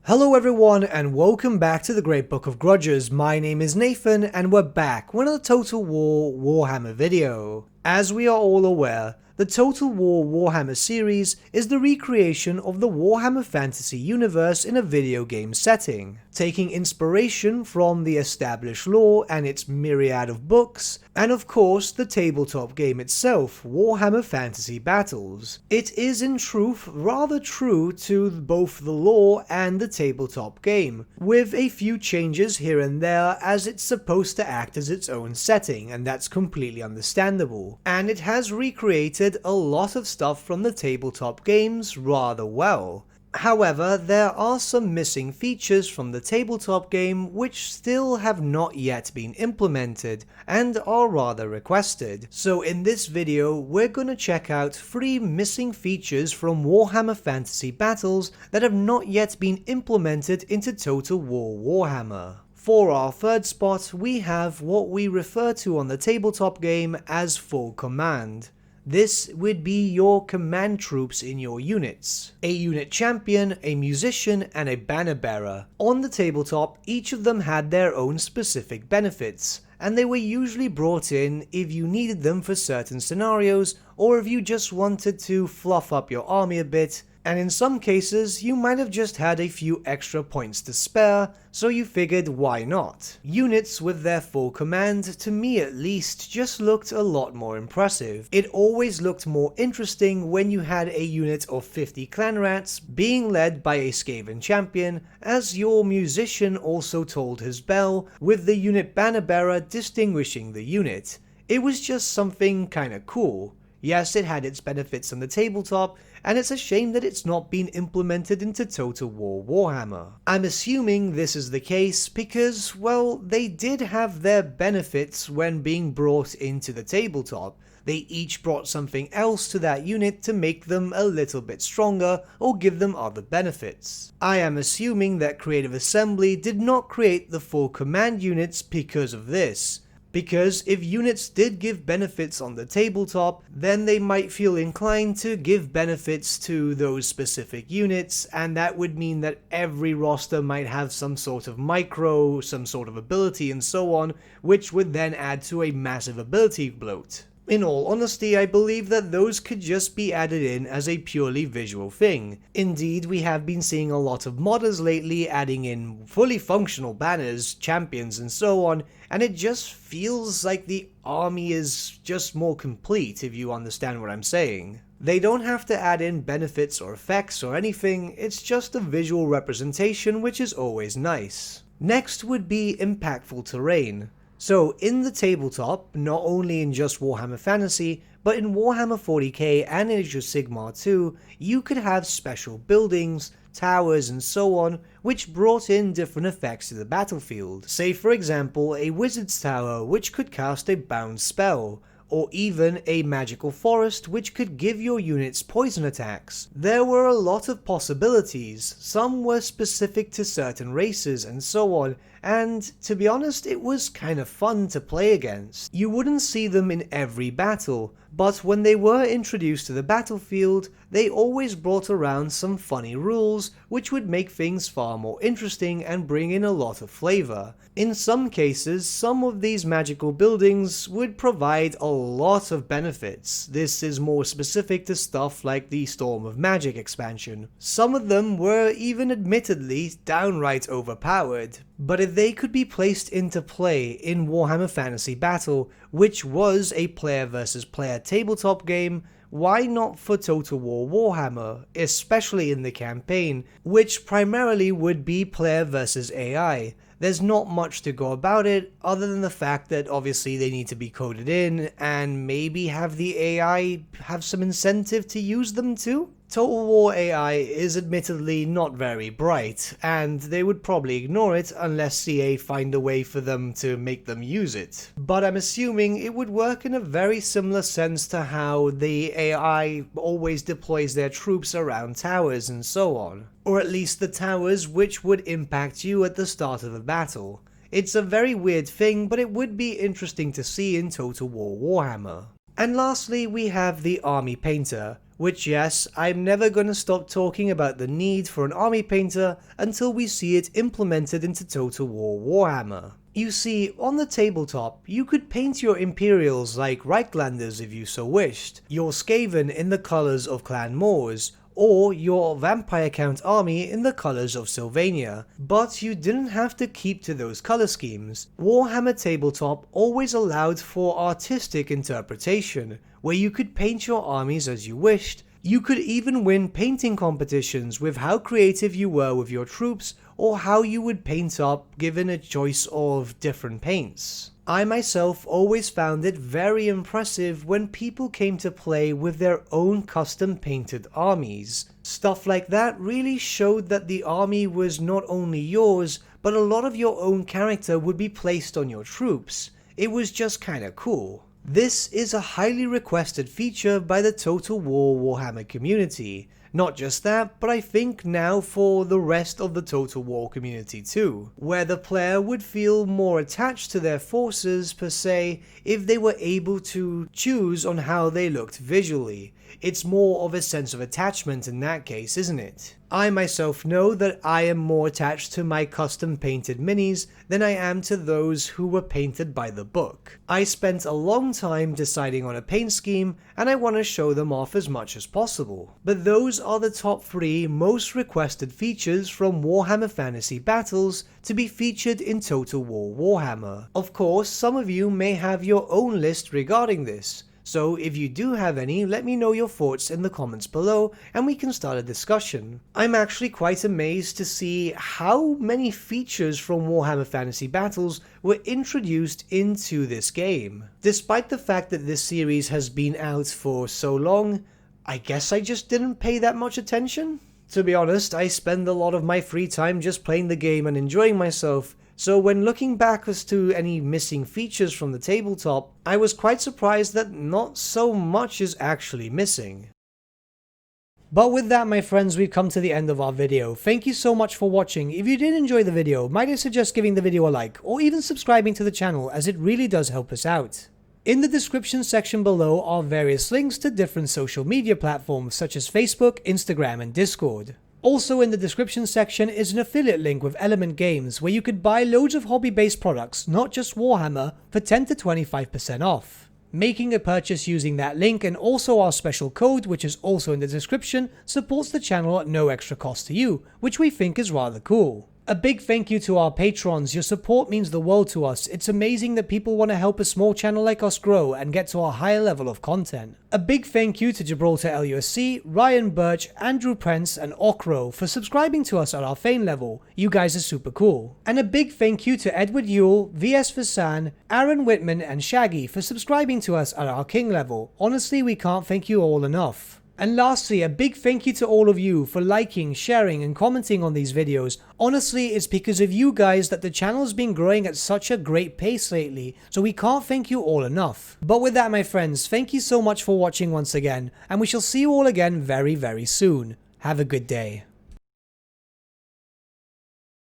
Hello everyone and welcome back to the Great Book of Grudges. My name is Nathan and we're back with another Total War Warhammer video. As we are all aware, the Total War Warhammer series is the recreation of the Warhammer Fantasy universe in a video game setting, taking inspiration from the established lore and its myriad of books, and of course the tabletop game itself, Warhammer Fantasy Battles. It is in truth rather true to both the lore and the tabletop game, with a few changes here and there as it's supposed to act as its own setting, and that's completely understandable. And it has recreated a lot of stuff from the tabletop games rather well. However, there are some missing features from the tabletop game which still have not yet been implemented and are rather requested. So in this video, we're gonna check out 3 missing features from Warhammer Fantasy Battles that have not yet been implemented into Total War Warhammer. For our third spot, we have what we refer to on the tabletop game as full command. This would be your command troops in your units. A unit champion, a musician, and a banner bearer. On the tabletop, each of them had their own specific benefits, and they were usually brought in if you needed them for certain scenarios, or if you just wanted to fluff up your army a bit, and in some cases you might have just had a few extra points to spare, so you figured why not. Units with their full command, to me at least, just looked a lot more impressive. It always looked more interesting when you had a unit of 50 clan rats being led by a Skaven champion, as your musician also tolled his bell, with the unit banner bearer distinguishing the unit. It was just something kinda cool. Yes, it had its benefits on the tabletop, and it's a shame that it's not been implemented into Total War Warhammer. I'm assuming this is the case because, well, they did have their benefits when being brought into the tabletop. They each brought something else to that unit to make them a little bit stronger or give them other benefits. I am assuming that Creative Assembly did not create the full command units because of this. Because if units did give benefits on the tabletop, then they might feel inclined to give benefits to those specific units, and that would mean that every roster might have some sort of micro, some sort of ability and so on, which would then add to a massive ability bloat. In all honesty, I believe that those could just be added in as a purely visual thing. Indeed, we have been seeing a lot of modders lately adding in fully functional banners, champions and so on, and it just feels like the army is just more complete, if you understand what I'm saying. They don't have to add in benefits or effects or anything, it's just a visual representation, which is always nice. Next would be impactful terrain. So in the tabletop, not only in just Warhammer Fantasy, but in Warhammer 40k and Age of Sigmar too, you could have special buildings, towers and so on, which brought in different effects to the battlefield. Say for example a wizard's tower which could cast a bound spell, or even a magical forest which could give your units poison attacks. There were a lot of possibilities, some were specific to certain races and so on, and to be honest it was kinda fun to play against. You wouldn't see them in every battle, but when they were introduced to the battlefield, they always brought around some funny rules which would make things far more interesting and bring in a lot of flavor. In some cases, some of these magical buildings would provide a lot of benefits. This is more specific to stuff like the Storm of Magic expansion. Some of them were even admittedly downright overpowered, but if they could be placed into play in Warhammer Fantasy Battle, which was a player versus player tabletop game, why not for Total War Warhammer, especially in the campaign, which primarily would be player versus AI. There's not much to go about it, other than the fact that obviously they need to be coded in, and maybe have the AI have some incentive to use them too? Total War AI is admittedly not very bright, and they would probably ignore it unless CA find a way for them to make them use it. But I'm assuming it would work in a very similar sense to how the AI always deploys their troops around towers and so on. Or at least the towers which would impact you at the start of a battle. It's a very weird thing, but it would be interesting to see in Total War Warhammer. And lastly, we have the Army Painter, Which, yes, I'm never gonna stop talking about the need for an army painter until we see it implemented into Total War Warhammer. You see, on the tabletop, you could paint your Imperials like Reichlanders if you so wished, your Skaven in the colours of Clan Moors, or your Vampire Count army in the colours of Sylvania, but you didn't have to keep to those colour schemes. Warhammer Tabletop always allowed for artistic interpretation, where you could paint your armies as you wished. You could even win painting competitions with how creative you were with your troops, or how you would paint up given a choice of different paints. I myself always found it very impressive when people came to play with their own custom painted armies. Stuff like that really showed that the army was not only yours, but a lot of your own character would be placed on your troops. It was just kinda cool. This is a highly requested feature by the Total War Warhammer community. Not just that, but I think now for the rest of the Total War community too, where the player would feel more attached to their forces per se if they were able to choose on how they looked visually. It's more of a sense of attachment in that case, isn't it? I myself know that I am more attached to my custom painted minis than I am to those who were painted by the book. I spent a long time deciding on a paint scheme and I want to show them off as much as possible. But those are the top 3 most requested features from Warhammer Fantasy Battles to be featured in Total War Warhammer. Of course, some of you may have your own list regarding this. So if you do have any, let me know your thoughts in the comments below and we can start a discussion. I'm actually quite amazed to see how many features from Warhammer Fantasy Battles were introduced into this game. Despite the fact that this series has been out for so long, I guess I just didn't pay that much attention. To be honest, I spend a lot of my free time just playing the game and enjoying myself. So when looking back as to any missing features from the tabletop, I was quite surprised that not so much is actually missing. But with that, my friends, we've come to the end of our video. Thank you so much for watching. If you did enjoy the video, might I suggest giving the video a like, or even subscribing to the channel, as it really does help us out. In the description section below are various links to different social media platforms such as Facebook, Instagram and Discord. Also in the description section is an affiliate link with Element Games where you could buy loads of hobby-based products, not just Warhammer, for 10 to 25% off. Making a purchase using that link and also our special code, which is also in the description, supports the channel at no extra cost to you, which we think is rather cool. A big thank you to our patrons. Your support means the world to us. It's amazing that people want to help a small channel like us grow and get to a higher level of content. A big thank you to Gibraltar LUSC, Ryan Bertsche, Andrew Prince and Okro for subscribing to us at our Fane level. You guys are super cool. And a big thank you to Edward Yule, VS Vasan, Aaron Whitman and Shaggy for subscribing to us at our King level. Honestly, we can't thank you all enough. And lastly, a big thank you to all of you for liking, sharing and commenting on these videos. Honestly, it's because of you guys that the channel's been growing at such a great pace lately, so we can't thank you all enough. But with that, my friends, thank you so much for watching once again, and we shall see you all again very, very soon. Have a good day.